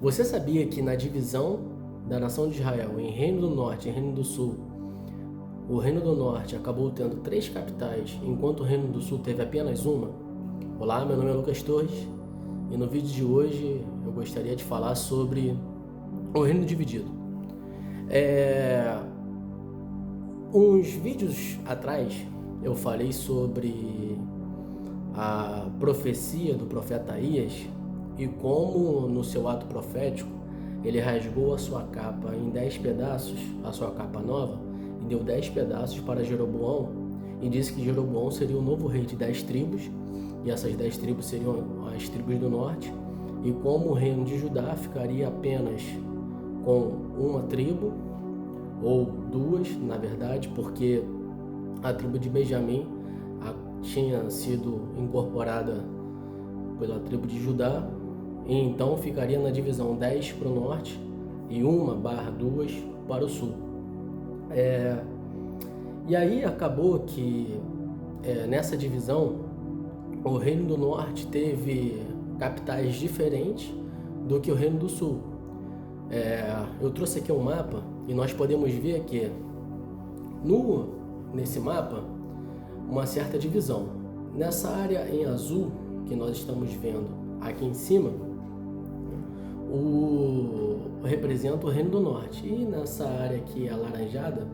Você sabia que na divisão da nação de Israel em Reino do Norte e Reino do Sul, o Reino do Norte acabou tendo 3 capitais, enquanto o Reino do Sul teve apenas uma? Olá, meu nome é Lucas Torres e no vídeo de hoje eu gostaria de falar sobre o Reino Dividido. Uns vídeos atrás eu falei sobre a profecia do profeta Aías e como no seu ato profético ele rasgou a sua capa em 10 pedaços, a sua capa nova, e deu 10 pedaços para Jeroboão e disse que Jeroboão seria o novo rei de 10 tribos e essas 10 tribos seriam as tribos do norte, e como o reino de Judá ficaria apenas com uma tribo ou 2, na verdade, porque a tribo de Benjamim tinha sido incorporada pela tribo de Judá, e então ficaria na divisão 10 para o norte e 1/2 para o sul. E aí acabou que nessa divisão o Reino do Norte teve capitais diferentes do que o Reino do Sul. Eu trouxe aqui um mapa e nós podemos ver que nesse mapa uma certa divisão. Nessa área em azul que nós estamos vendo aqui em cima, representa o Reino do Norte, e nessa área aqui alaranjada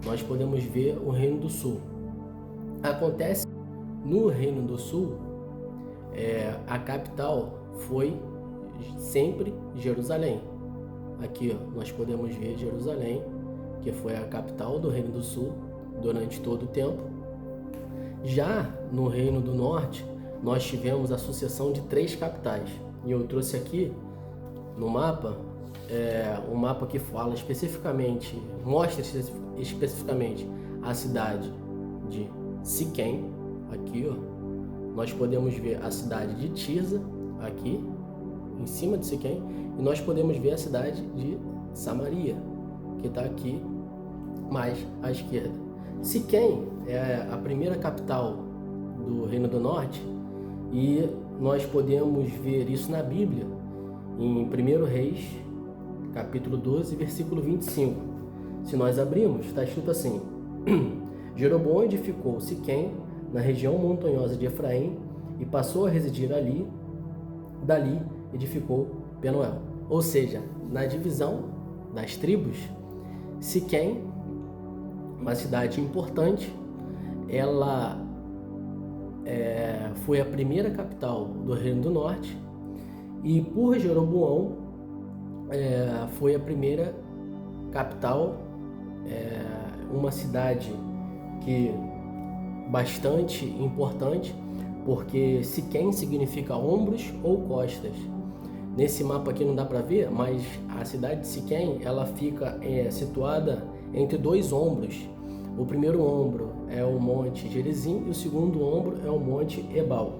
nós podemos ver o Reino do Sul. Acontece no Reino do Sul, a capital foi sempre Jerusalém. Aqui nós podemos ver Jerusalém, que foi a capital do Reino do Sul durante todo o tempo. Já no Reino do Norte, nós tivemos a sucessão de 3 capitais. E eu trouxe aqui no mapa, um mapa que fala especificamente, mostra especificamente a cidade de Siquém. Aqui, nós podemos ver a cidade de Tirza, aqui, em cima de Siquém, e nós podemos ver a cidade de Samaria, que está aqui mais à esquerda. Siquém é a primeira capital do Reino do Norte, e nós podemos ver isso na Bíblia, em 1 Reis, capítulo 12, versículo 25. Se nós abrirmos, está escrito assim: Jeroboão edificou Siquém, na região montanhosa de Efraim, e passou a residir ali. Dali edificou Penuel. Ou seja, na divisão das tribos, Siquém, uma cidade importante, ela foi a primeira capital do Reino do Norte, e por Jeroboão foi a primeira capital, uma cidade que bastante importante, porque Siquém significa ombros ou costas. Nesse mapa aqui não dá para ver, mas a cidade de Siquém, ela fica situada entre 2 ombros. O primeiro ombro é o Monte Gerizim e o segundo ombro é o Monte Ebal.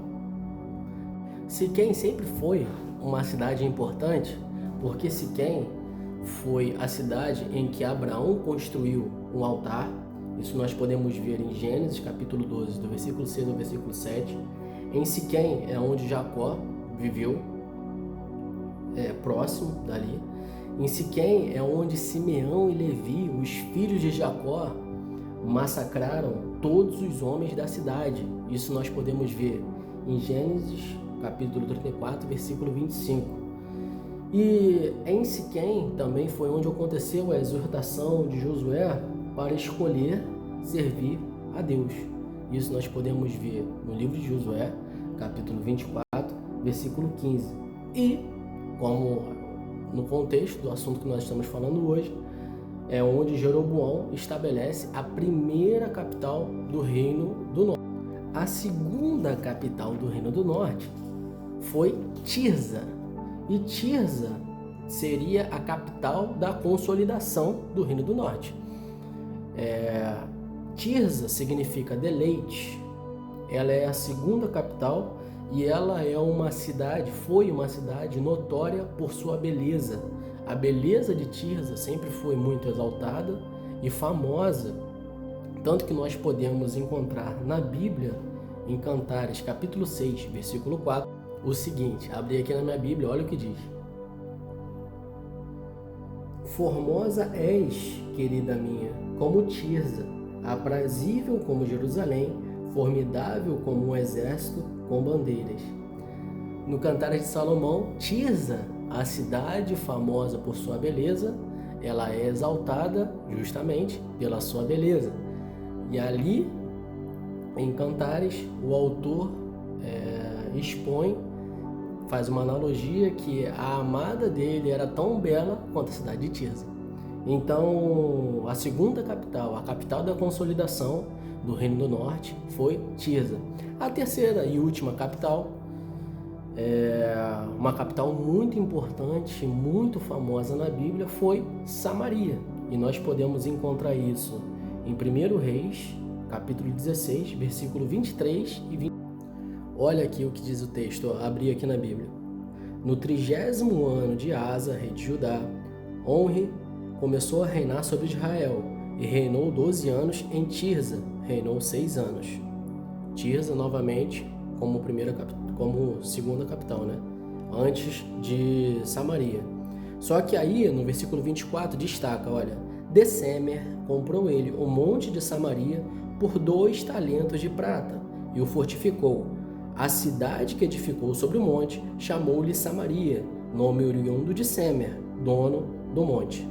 Siquém sempre foi uma cidade importante, porque Siquém foi a cidade em que Abraão construiu um altar. Isso nós podemos ver em Gênesis capítulo 12, do versículo 6 ao versículo 7. Em Siquém é onde Jacó viveu, próximo dali. Em Siquém é onde Simeão e Levi, os filhos de Jacó, massacraram todos os homens da cidade. Isso nós podemos ver em Gênesis capítulo 34, versículo 25. E em Siquém também foi onde aconteceu a exortação de Josué para escolher servir a Deus. Isso nós podemos ver no livro de Josué, capítulo 24, versículo 15. E, como no contexto do assunto que nós estamos falando hoje, é onde Jeroboão estabelece a primeira capital do Reino do Norte. A segunda capital do Reino do Norte foi Tirza. E Tirza seria a capital da consolidação do Reino do Norte. Tirza significa deleite. Ela é a segunda capital e ela foi uma cidade notória por sua beleza. A beleza de Tirza sempre foi muito exaltada e famosa, tanto que nós podemos encontrar na Bíblia, em Cantares, capítulo 6, versículo 4, o seguinte. Abri aqui na minha Bíblia, olha o que diz: Formosa és, querida minha, como Tirza, aprazível como Jerusalém, formidável como um exército com bandeiras. No Cantares de Salomão, Tirza, a cidade famosa por sua beleza, ela é exaltada justamente pela sua beleza. E ali, em Cantares, o autor expõe, faz uma analogia que a amada dele era tão bela quanto a cidade de Tirza. Então, a segunda capital, a capital da consolidação do Reino do Norte, foi Tirza. A terceira e última capital, uma capital muito importante, muito famosa na Bíblia, foi Samaria. E nós podemos encontrar isso em 1 Reis, capítulo 16, versículo 23 e 20. Olha aqui o que diz o texto, abri aqui na Bíblia. No 30º ano de Asa, rei de Judá, Omri começou a reinar sobre Israel e reinou 12 anos em Tirza, reinou 6 anos. Tirza, novamente, como segunda capital, né? Antes de Samaria. Só que aí, no versículo 24, destaca, olha, de Semer comprou ele o monte de Samaria por 2 talentos de prata e o fortificou. A cidade que edificou sobre o monte chamou-lhe Samaria, nome oriundo de Semer, dono do monte.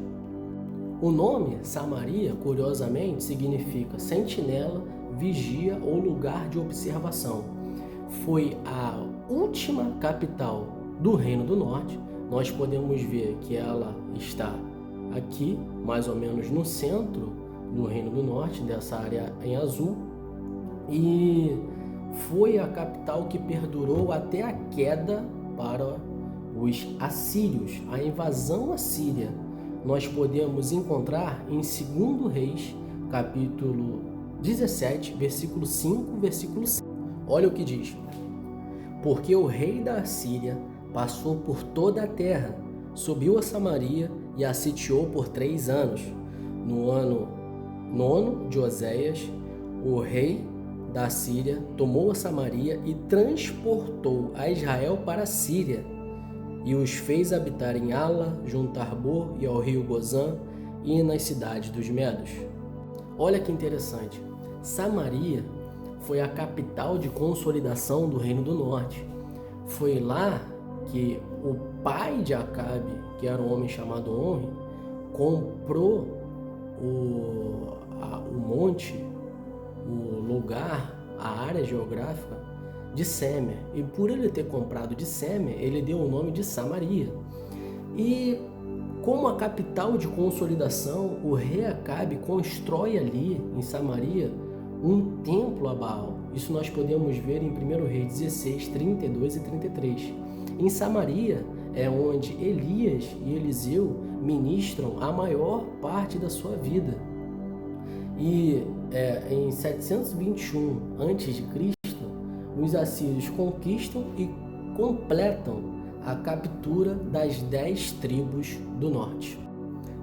O nome Samaria, curiosamente, significa sentinela, vigia ou lugar de observação. Foi a última capital do Reino do Norte. Nós podemos ver que ela está aqui, mais ou menos no centro do Reino do Norte, dessa área em azul, e foi a capital que perdurou até a queda para os assírios, a invasão assíria. Nós podemos encontrar em 2 Reis, capítulo 17, versículo 5, versículo 6. Olha o que diz. Porque o rei da Assíria passou por toda a terra, subiu a Samaria e a sitiou por 3 anos. No ano 9 de Oséias, o rei da Síria tomou a Samaria e transportou a Israel para a Síria e os fez habitar em Ala, junto a Arbor e ao rio Gozã e nas cidades dos Medos. Olha que interessante, Samaria foi a capital de consolidação do Reino do Norte. Foi lá que o pai de Acabe, que era um homem chamado Omri, comprou o monte, o lugar, a área geográfica de Semer. E por ele ter comprado de Semer, ele deu o nome de Samaria. E como a capital de consolidação, o rei Acabe constrói ali em Samaria um templo a Baal. Isso nós podemos ver em 1 Reis 16, 32 e 33. Em Samaria é onde Elias e Eliseu ministram a maior parte da sua vida. E em 721 a.C., os assírios conquistam e completam a captura das 10 tribos do norte.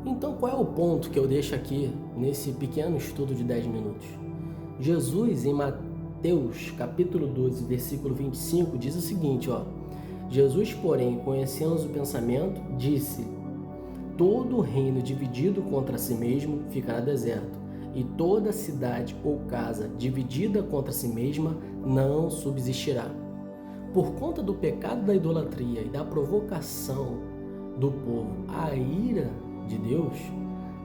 Então, qual é o ponto que eu deixo aqui nesse pequeno estudo de 10 minutos? Jesus, em Mateus, capítulo 12, versículo 25, diz o seguinte, Jesus, porém, conhecendo o pensamento, disse: todo reino dividido contra si mesmo ficará deserto, e toda cidade ou casa dividida contra si mesma não subsistirá. Por conta do pecado da idolatria e da provocação do povo à ira de Deus,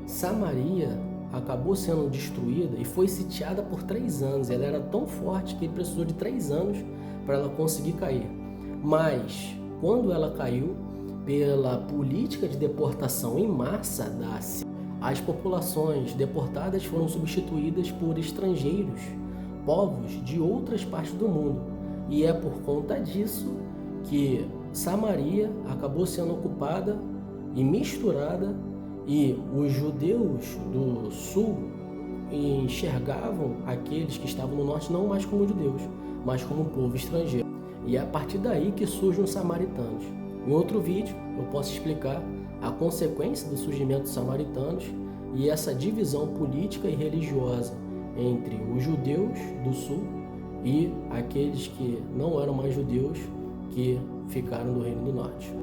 Samaria acabou sendo destruída e foi sitiada por 3 anos. Ela era tão forte que ele precisou de 3 anos para ela conseguir cair. Mas, quando ela caiu, pela política de deportação em massa da Síria, as populações deportadas foram substituídas por estrangeiros, povos de outras partes do mundo. E é por conta disso que Samaria acabou sendo ocupada e misturada, e os judeus do sul enxergavam aqueles que estavam no norte não mais como judeus, mas como povo estrangeiro. E é a partir daí que surgem os samaritanos. Em outro vídeo eu posso explicar a consequência do surgimento dos samaritanos e essa divisão política e religiosa entre os judeus do sul e aqueles que não eram mais judeus, que ficaram no Reino do Norte.